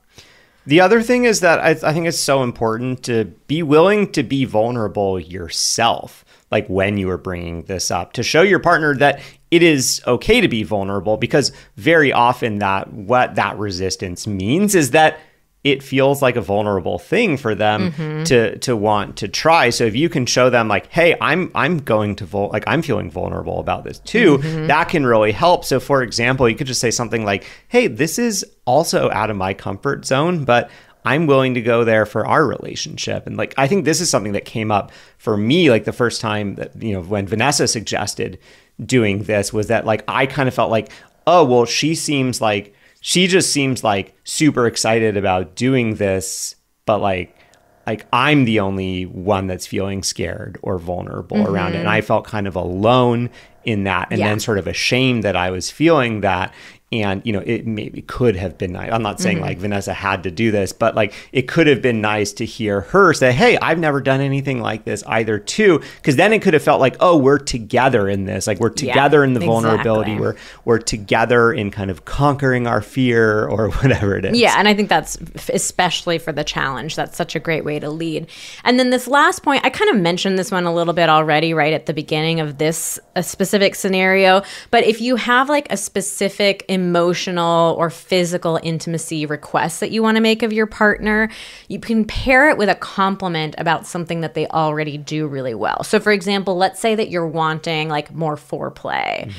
S1: The other thing is that I think it's so important to be willing to be vulnerable yourself, like when you are bringing this up, to show your partner that it is okay to be vulnerable, because very often what that resistance means is that it feels like a vulnerable thing for them to want to try. So if you can show them like, hey, I'm feeling vulnerable about this too, that can really help. So for example, you could just say something like, hey, this is also out of my comfort zone, but I'm willing to go there for our relationship. And like, I think this is something that came up for me, like the first time that, when Vanessa suggested doing this, was that like, I kind of felt like, oh, well, she just seems like super excited about doing this, but like I'm the only one that's feeling scared or vulnerable around it. And I felt kind of alone in that, and then sort of ashamed that I was feeling that. And, it maybe could have been nice. I'm not saying like Vanessa had to do this, but like it could have been nice to hear her say, hey, I've never done anything like this either too. Because then it could have felt like, oh, we're together in this. Like we're together in the vulnerability. We're together in kind of conquering our fear or whatever it is.
S2: Yeah. And I think that's especially for the challenge. That's such a great way to lead. And then this last point, I kind of mentioned this one a little bit already right at the beginning of this specific scenario. But if you have like a specific emotional or physical intimacy requests that you want to make of your partner, you can pair it with a compliment about something that they already do really well. So for example, let's say that you're wanting like more foreplay,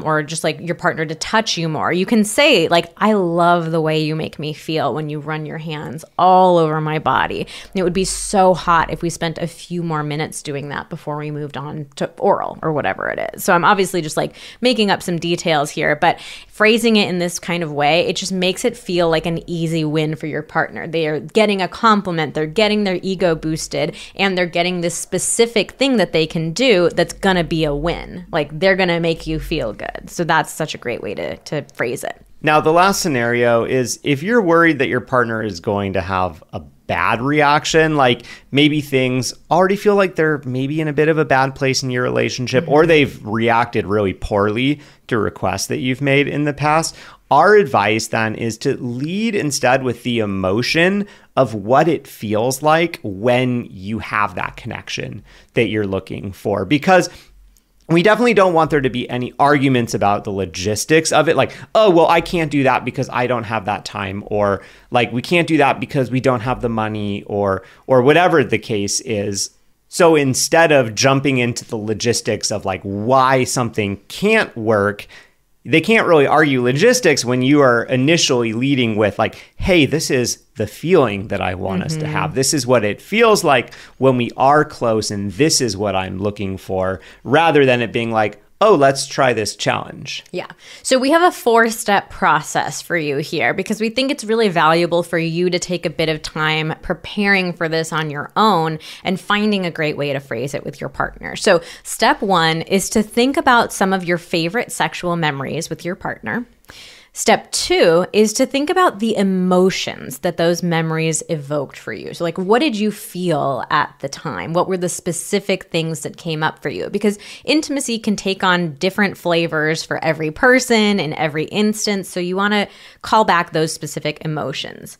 S2: or just like your partner to touch you more. You can say like, I love the way you make me feel when you run your hands all over my body. And it would be so hot if we spent a few more minutes doing that before we moved on to oral or whatever it is. So I'm obviously just like making up some details here, but phrasing it in this kind of way, it just makes it feel like an easy win for your partner. They are getting a compliment, they're getting their ego boosted, and they're getting this specific thing that they can do that's gonna be a win. Like they're gonna make you feel good. So that's such a great way to phrase it.
S1: Now, the last scenario is if you're worried that your partner is going to have a bad reaction, like maybe things already feel like they're maybe in a bit of a bad place in your relationship, or they've reacted really poorly to requests that you've made in the past. Our advice then is to lead instead with the emotion of what it feels like when you have that connection that you're looking for, because we definitely don't want there to be any arguments about the logistics of it. Like, oh, well, I can't do that because I don't have that time, or like, we can't do that because we don't have the money, or whatever the case is. So instead of jumping into the logistics of like why something can't work, they can't really argue logistics when you are initially leading with like, hey, this is the feeling that I want us to have. This is what it feels like when we are close, and this is what I'm looking for, rather than it being like, oh, let's try this challenge.
S2: Yeah. So we have a 4-step process for you here, because we think it's really valuable for you to take a bit of time preparing for this on your own and finding a great way to phrase it with your partner. So step 1 is to think about some of your favorite sexual memories with your partner. Step 2 is to think about the emotions that those memories evoked for you. So like, what did you feel at the time? What were the specific things that came up for you? Because intimacy can take on different flavors for every person in every instance. So you want to call back those specific emotions.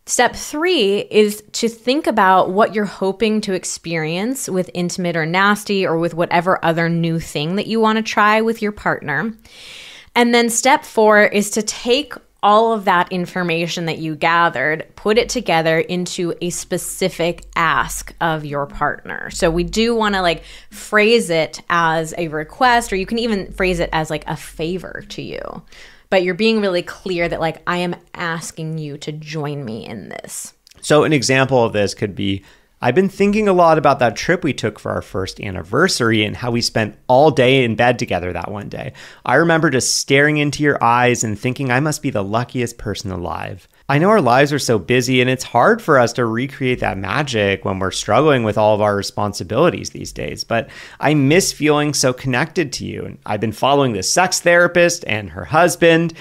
S2: Step 3 is to think about what you're hoping to experience with intimate or nasty, or with whatever other new thing that you want to try with your partner. And then step 4 is to take all of that information that you gathered, put it together into a specific ask of your partner. So we do want to like phrase it as a request, or you can even phrase it as like a favor to you. But you're being really clear that like, I am asking you to join me in this.
S1: So an example of this could be, I've been thinking a lot about that trip we took for our first anniversary and how we spent all day in bed together that one day. I remember just staring into your eyes and thinking I must be the luckiest person alive. I know our lives are so busy and it's hard for us to recreate that magic when we're struggling with all of our responsibilities these days, but I miss feeling so connected to you. And I've been following this sex therapist and her husband,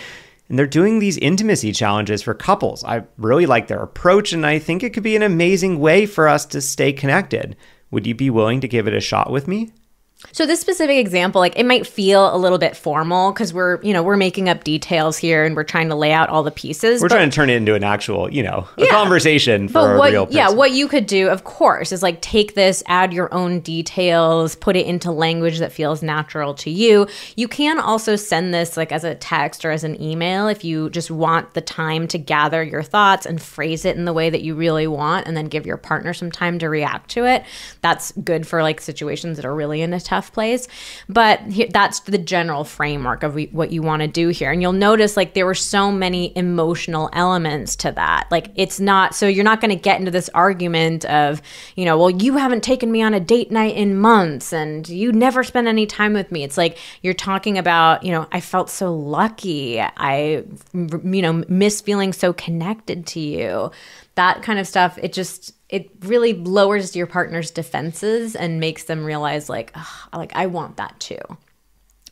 S1: and they're doing these intimacy challenges for couples. I really like their approach, and I think it could be an amazing way for us to stay connected. Would you be willing to give it a shot with me?
S2: So this specific example, like it might feel a little bit formal because we're making up details here and we're trying to lay out all the pieces.
S1: We're trying to turn it into an actual, a conversation for a real person.
S2: Yeah, what you could do, of course, is like take this, add your own details, put it into language that feels natural to you. You can also send this like as a text or as an email if you just want the time to gather your thoughts and phrase it in the way that you really want and then give your partner some time to react to it. That's good for like situations that are really in a tough place. But that's the general framework of what you want to do here. And you'll notice like there were so many emotional elements to that. Like it's not, so you're not going to get into this argument of, well, you haven't taken me on a date night in months and you never spend any time with me. It's like you're talking about, I felt so lucky. I, miss feeling so connected to you. That kind of stuff, it really lowers your partner's defenses and makes them realize like I want that too.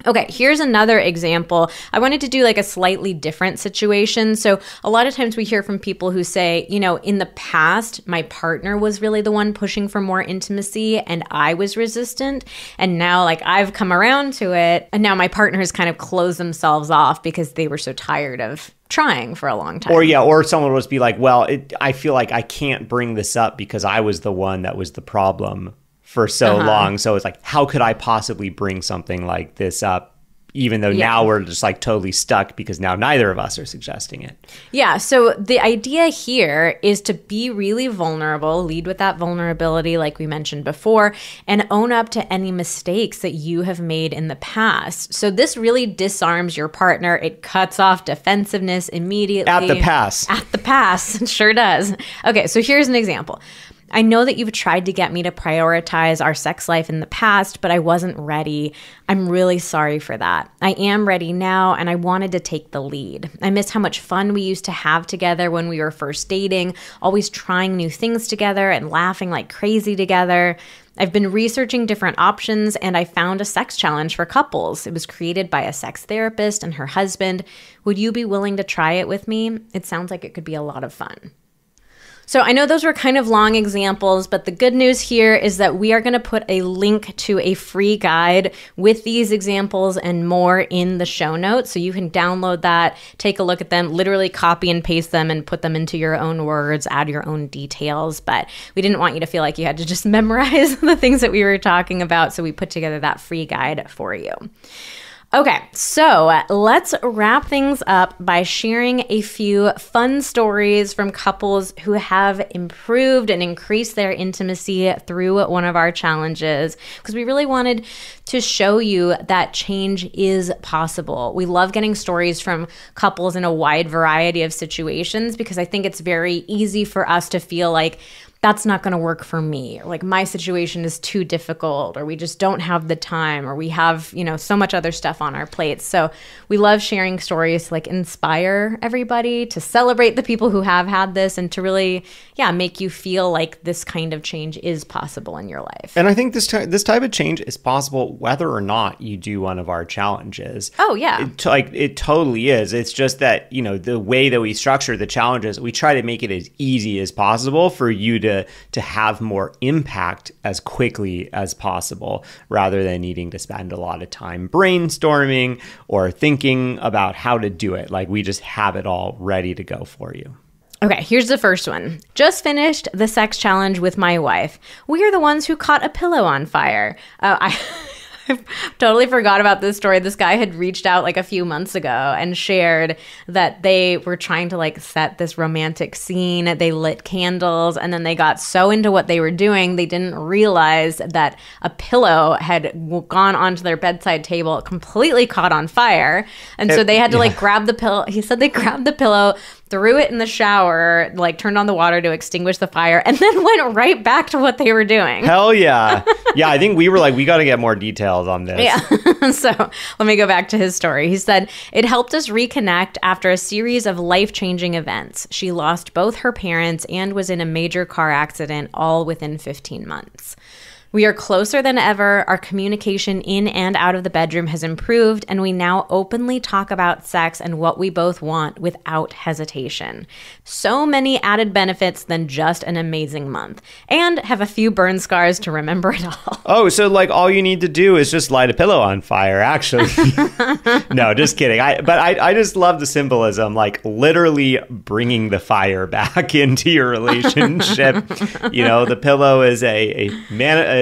S2: Okay, here's another example. I wanted to do like a slightly different situation. So a lot of times we hear from people who say, in the past, my partner was really the one pushing for more intimacy and I was resistant. And now like I've come around to it and now my partner has kind of closed themselves off because they were so tired of trying for a long time.
S1: Or someone would be like, well, I feel like I can't bring this up because I was the one that was the problem for so long. So it's like, how could I possibly bring something like this up? Even though now we're just like totally stuck because now neither of us are suggesting it.
S2: Yeah. So the idea here is to be really vulnerable, lead with that vulnerability like we mentioned before, and own up to any mistakes that you have made in the past. So this really disarms your partner. It cuts off defensiveness immediately.
S1: At the pass.
S2: It sure does. Okay. So here's an example. I know that you've tried to get me to prioritize our sex life in the past, but I wasn't ready. I'm really sorry for that. I am ready now, and I wanted to take the lead. I miss how much fun we used to have together when we were first dating, always trying new things together and laughing like crazy together. I've been researching different options, and I found a sex challenge for couples. It was created by a sex therapist and her husband. Would you be willing to try it with me? It sounds like it could be a lot of fun. So I know those were kind of long examples, but the good news here is that we are going to put a link to a free guide with these examples and more in the show notes. So you can download that, take a look at them, literally copy and paste them and put them into your own words, add your own details. But we didn't want you to feel like you had to just memorize the things that we were talking about. So we put together that free guide for you. Okay, so let's wrap things up by sharing a few fun stories from couples who have improved and increased their intimacy through one of our challenges, because we really wanted to show you that change is possible. We love getting stories from couples in a wide variety of situations because I think it's very easy for us to feel like that's not going to work for me, or like my situation is too difficult, or we just don't have the time, or we have, so much other stuff on our plates. So we love sharing stories to like inspire everybody, to celebrate the people who have had this, and to really, make you feel like this kind of change is possible in your life.
S1: And I think this type of change is possible whether or not you do one of our challenges.
S2: Oh, yeah.
S1: It totally is. It's just that, the way that we structure the challenges, we try to make it as easy as possible for you to have more impact as quickly as possible, rather than needing to spend a lot of time brainstorming or thinking about how to do it. Like, we just have it all ready to go for you.
S2: Okay, here's the first one. Just finished the sex challenge with my wife. We are the ones who caught a pillow on fire. I totally forgot about this story. This guy had reached out like a few months ago and shared that they were trying to like set this romantic scene. They lit candles, and then they got so into what they were doing, they didn't realize that a pillow had gone onto their bedside table, completely caught on fire. And so they had to like grab the pillow. He said they grabbed the pillow, threw it in the shower, like turned on the water to extinguish the fire, and then went right back to what they were doing.
S1: Hell yeah. Yeah, I think we were like, we got to get more details on this.
S2: Yeah. So let me go back to his story. He said, it helped us reconnect after a series of life-changing events. She lost both her parents and was in a major car accident all within 15 months. We are closer than ever. Our communication in and out of the bedroom has improved, and we now openly talk about sex and what we both want without hesitation. So many added benefits than just an amazing month, and have a few burn scars to remember it all.
S1: Oh, so like all you need to do is just light a pillow on fire, actually. No, just kidding. I just love the symbolism, like literally bringing the fire back into your relationship. The pillow is a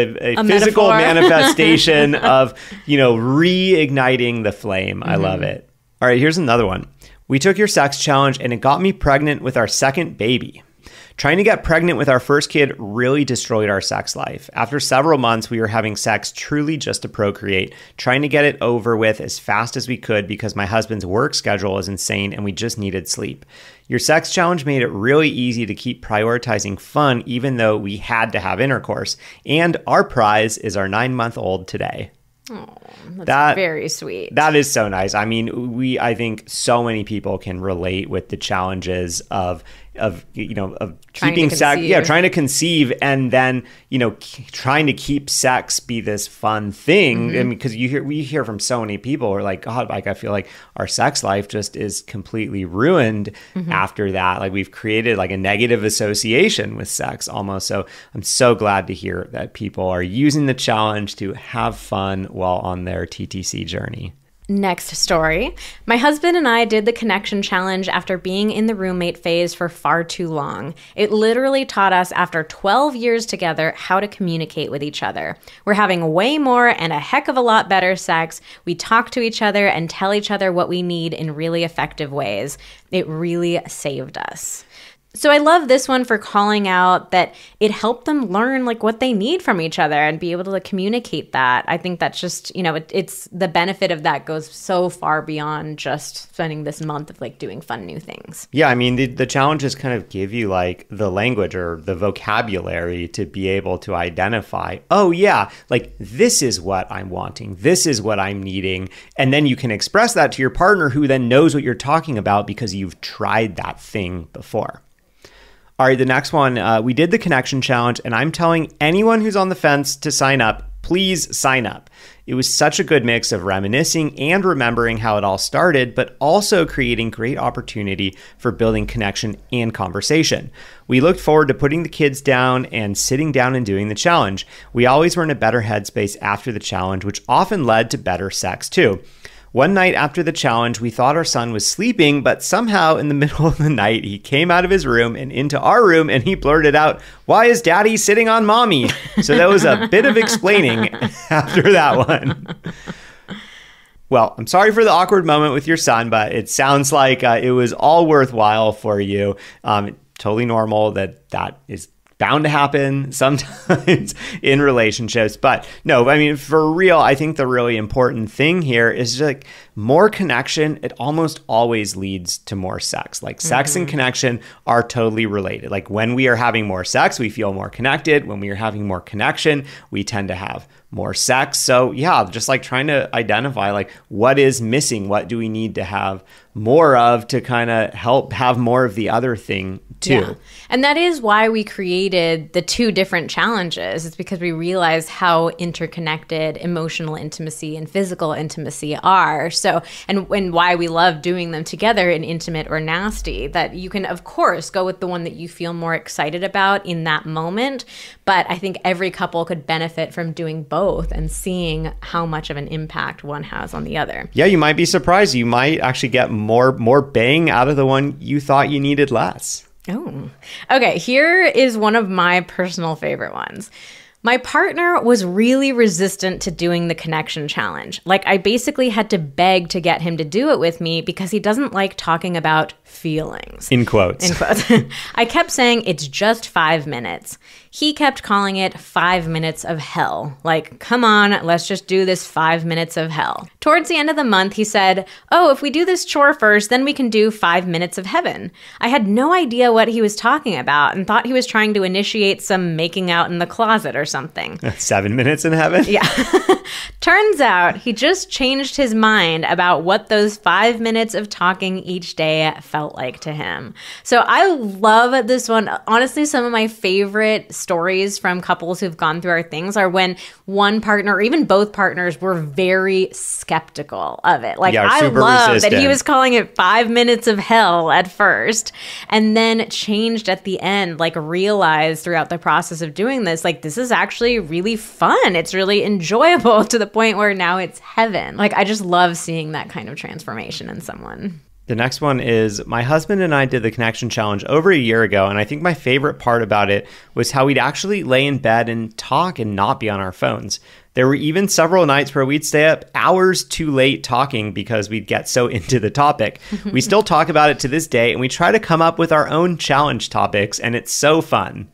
S1: physical manifestation of, reigniting the flame. I love it. All right, here's another one. We took your sex challenge and it got me pregnant with our second baby. Trying to get pregnant with our first kid really destroyed our sex life. After several months, we were having sex truly just to procreate, trying to get it over with as fast as we could because my husband's work schedule is insane and we just needed sleep. Your sex challenge made it really easy to keep prioritizing fun even though we had to have intercourse. And our prize is our 9-month-old today.
S2: Oh, that's very sweet.
S1: That is so nice. I mean, I think so many people can relate with the challenges of keeping sex, trying to conceive, and then trying to keep sex be this fun thing. I mean, because we hear from so many people who are like, God, like I feel like our sex life just is completely ruined after that. Like we've created like a negative association with sex almost. So I'm so glad to hear that people are using the challenge to have fun while on their TTC journey.
S2: Next story. My husband and I did the connection challenge after being in the roommate phase for far too long. It literally taught us after 12 years together how to communicate with each other. We're having way more and a heck of a lot better sex. We talk to each other and tell each other what we need in really effective ways. It really saved us. So I love this one for calling out that it helped them learn like what they need from each other and be able to communicate that. I think that's just, it's the benefit of that goes so far beyond just spending this month of like doing fun new things.
S1: Yeah, I mean, the challenges kind of give you like the language or the vocabulary to be able to identify, oh yeah, like this is what I'm wanting. This is what I'm needing. And then you can express that to your partner who then knows what you're talking about because you've tried that thing before. All right, the next one, we did the connection challenge, and I'm telling anyone who's on the fence to sign up, please sign up. It was such a good mix of reminiscing and remembering how it all started, but also creating great opportunity for building connection and conversation. We looked forward to putting the kids down and sitting down and doing the challenge. We always were in a better headspace after the challenge, which often led to better sex too. One night after the challenge, we thought our son was sleeping, but somehow in the middle of the night, he came out of his room and into our room and he blurted out, "Why is daddy sitting on mommy?" So that was a bit of explaining after that one. Well, I'm sorry for the awkward moment with your son, but it sounds like it was all worthwhile for you. Totally normal that is bound to happen sometimes in relationships. But no, I mean, for real, I think the really important thing here is like more connection. It almost always leads to more sex. Like sex and connection are totally related. Like when we are having more sex, we feel more connected. When we are having more connection, we tend to have more sex. So yeah, just like trying to identify like what is missing, what do we need to have more of to kind of help have more of the other thing too.
S2: Yeah. And that is why we created the two different challenges. It's because we realized how interconnected emotional intimacy and physical intimacy are. So, and why we love doing them together in intimate or nasty, that you can, of course, go with the one that you feel more excited about in that moment. But I think every couple could benefit from doing both and seeing how much of an impact one has on the other.
S1: Yeah, you might be surprised. You might actually get more bang out of the one you thought you needed less.
S2: Oh, okay. Here is one of my personal favorite ones. My partner was really resistant to doing the connection challenge. Like I basically had to beg to get him to do it with me because he doesn't like talking about feelings.
S1: In quotes.
S2: In quotes. I kept saying it's just 5 minutes. He kept calling it 5 minutes of hell. Like, come on, let's just do this 5 minutes of hell. Towards the end of the month, he said, "Oh, if we do this chore first, then we can do 5 minutes of heaven." I had no idea what he was talking about and thought he was trying to initiate some making out in the closet or something.
S1: 7 minutes in heaven?
S2: Yeah. Turns out he just changed his mind about what those 5 minutes of talking each day felt like to him. So I love this one. Honestly, some of my favorite stories from couples who've gone through our things are when one partner or even both partners were very skeptical of it. Like, I love that he was calling it 5 minutes of hell at first and then changed at the end, like realized throughout the process of doing this, like, this is actually really fun. It's really enjoyable to the point where now it's heaven. Like, I just love seeing that kind of transformation in someone.
S1: The next one is, my husband and I did the connection challenge over a year ago, and I think my favorite part about it was how we'd actually lay in bed and talk and not be on our phones. There were even several nights where we'd stay up hours too late talking because we'd get so into the topic. We still talk about it to this day, and we try to come up with our own challenge topics, and it's so fun.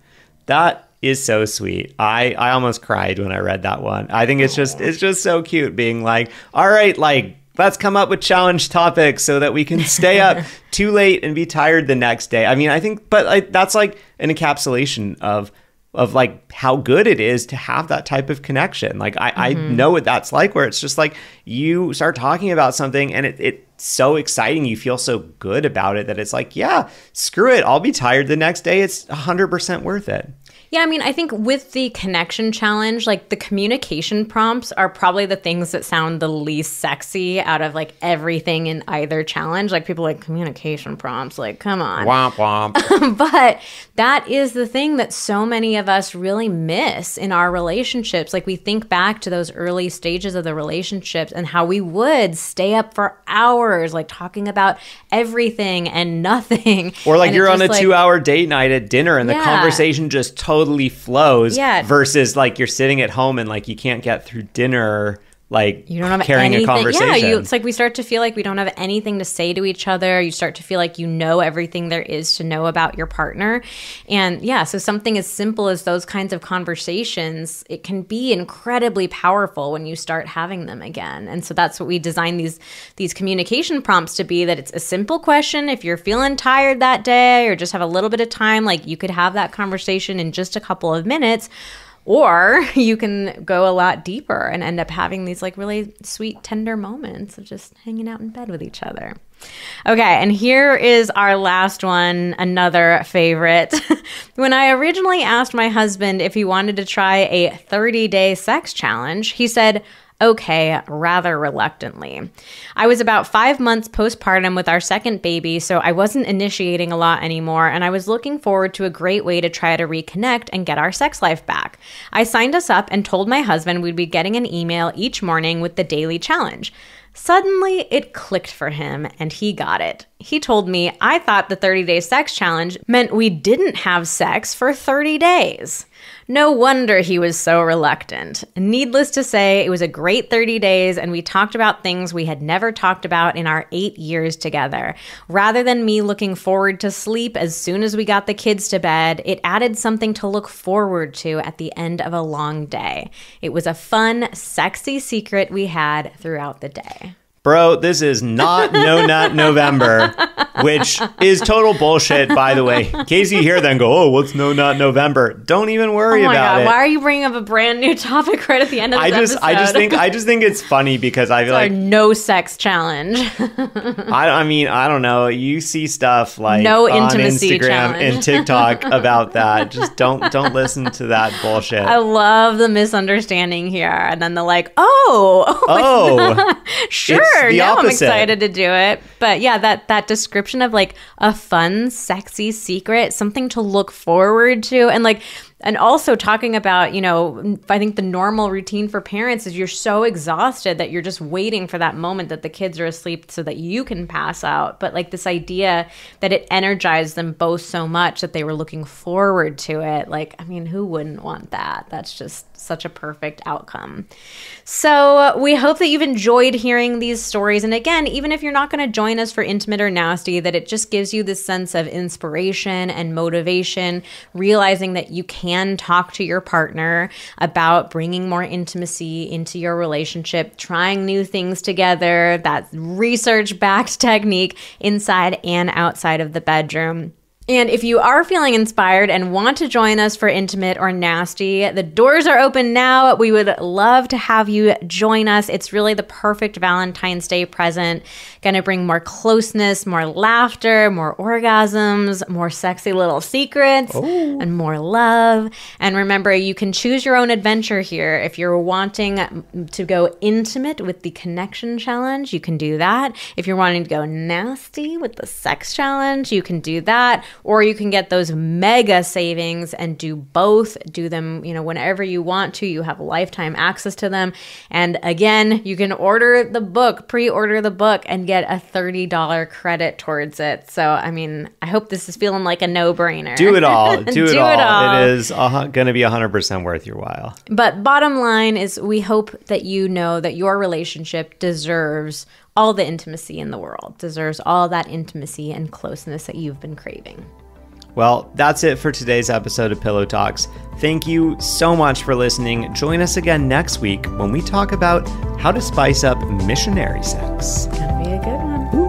S1: That is so sweet. I almost cried when I read that one. I think it's just so cute being like, all right, like, let's come up with challenge topics so that we can stay up too late and be tired the next day. I mean, I think, but that's like an encapsulation of like how good it is to have that type of connection. Like I know what that's like, where it's just like you start talking about something and it's so exciting. You feel so good about it that it's like, yeah, screw it. I'll be tired the next day. It's 100% worth it.
S2: Yeah, I mean, I think with the connection challenge, like the communication prompts are probably the things that sound the least sexy out of like everything in either challenge. Like people like communication prompts, like, come on.
S1: Womp womp.
S2: But that is the thing that so many of us really miss in our relationships. Like we think back to those early stages of the relationships and how we would stay up for hours, like talking about everything and nothing.
S1: Or like you're on a 2-hour date night at dinner and the conversation just totally flows versus like you're sitting at home and like you can't get through dinner, like you don't have carrying anything. A conversation.
S2: It's like we start to feel like we don't have anything to say to each other. You start to feel like you know everything there is to know about your partner. And so something as simple as those kinds of conversations, it can be incredibly powerful when you start having them again. And so that's what we designed these communication prompts to be, that it's a simple question. If you're feeling tired that day or just have a little bit of time, like you could have that conversation in just a couple of minutes. Or you can go a lot deeper and end up having these like really sweet, tender moments of just hanging out in bed with each other. Okay, and here is our last one, another favorite. When I originally asked my husband if he wanted to try a 30-day sex challenge, he said, okay, rather reluctantly. I was about 5 months postpartum with our second baby, so I wasn't initiating a lot anymore, and I was looking forward to a great way to try to reconnect and get our sex life back. I signed us up and told my husband we'd be getting an email each morning with the daily challenge. Suddenly, it clicked for him, and he got it. He told me, I thought the 30-day sex challenge meant we didn't have sex for 30 days. No wonder he was so reluctant. Needless to say, it was a great 30 days, and we talked about things we had never talked about in our 8 years together. Rather than me looking forward to sleep as soon as we got the kids to bed, it added something to look forward to at the end of a long day. It was a fun, sexy secret we had throughout the day.
S1: Bro, this is not No Nut November, which is total bullshit, by the way. In case you hear them go, oh, what's No Nut November? Don't even worry about it.
S2: Why are you bringing up a brand new topic right at the end of this episode?
S1: I just think it's funny because I feel like
S2: no sex challenge.
S1: I mean, I don't know. You see stuff like
S2: no
S1: on
S2: intimacy
S1: Instagram
S2: challenge.
S1: And TikTok about that. Just don't listen to that bullshit.
S2: I love the misunderstanding here, and then the like, sure. Now I'm excited to do it. But yeah, that description of like a fun, sexy secret, something to look forward to. And also talking about, I think the normal routine for parents is you're so exhausted that you're just waiting for that moment that the kids are asleep so that you can pass out. But like this idea that it energized them both so much that they were looking forward to it. Like, I mean, who wouldn't want that? That's just such a perfect outcome. So we hope that you've enjoyed hearing these stories. And again, even if you're not going to join us for Intimate or Nasty, that it just gives you this sense of inspiration and motivation, realizing that you can talk to your partner about bringing more intimacy into your relationship, trying new things together, that research-backed technique inside and outside of the bedroom. And if you are feeling inspired and want to join us for Intimate or Nasty, the doors are open now. We would love to have you join us. It's really the perfect Valentine's Day present. Going to bring more closeness, more laughter, more orgasms, more sexy little secrets, and more love. And remember, you can choose your own adventure here. If you're wanting to go intimate with the connection challenge, you can do that. If you're wanting to go nasty with the sex challenge, you can do that. Or you can get those mega savings and do both. Do them, whenever you want to. You have lifetime access to them. And again, you can order the book, pre-order the book, and get a $30 credit towards it. So, I hope this is feeling like a no-brainer.
S1: Do it all. Do it all. It is going to be 100% worth your while.
S2: But bottom line is, we hope that you know that your relationship deserves all the intimacy in the world, deserves all that intimacy and closeness that you've been craving.
S1: Well, that's it for today's episode of Pillow Talks. Thank you so much for listening. Join us again next week when we talk about how to spice up missionary sex.
S2: It's gonna be a good one.
S1: Ooh.